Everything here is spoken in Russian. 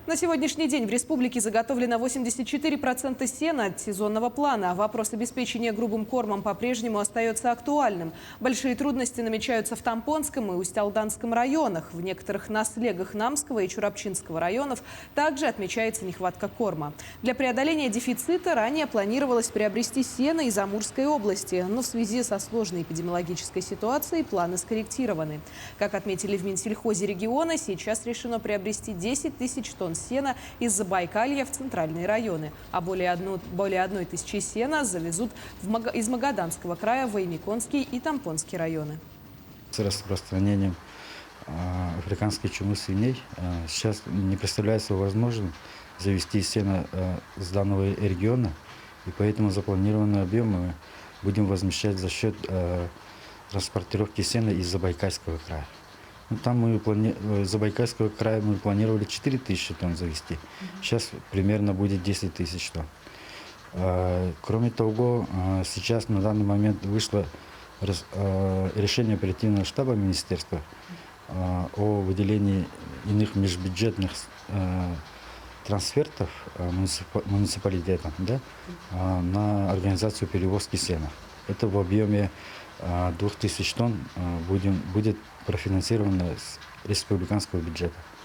На сегодняшний день в республике заготовлено 84% сена от сезонного плана. Вопрос обеспечения грубым кормом по-прежнему остается актуальным. Большие трудности намечаются в Тампонском и Усть-Алданском районах. В некоторых наслегах Намского и Чурапчинского районов также отмечается нехватка корма. Для преодоления дефицита ранее планировалось приобрести сено из Амурской области, но в связи со сложной эпидемиологической ситуацией планы скорректированы. Как отметили в Минсельхозе региона, сейчас решено приобрести 10 тысяч тонн сена из Забайкалья в центральные районы, а более 1 тысячи сена завезут из Магаданского края в Оймяконский и Тампонский районы. С распространением африканской чумы свиней сейчас не представляется возможным завести сено с данного региона, и поэтому запланированные объемы мы будем возмещать за счет транспортировки сена из Забайкальского края. Там из Забайкальского края мы планировали 4 тысячи тонн завести. Сейчас примерно будет 10 тысяч тонн. Кроме того, сейчас на данный момент вышло решение оперативного штаба министерства о выделении иных межбюджетных трансфертов муниципалитетам, на организацию перевозки сена. Это в объеме 2000 тонн будет профинансировано с республиканского бюджета.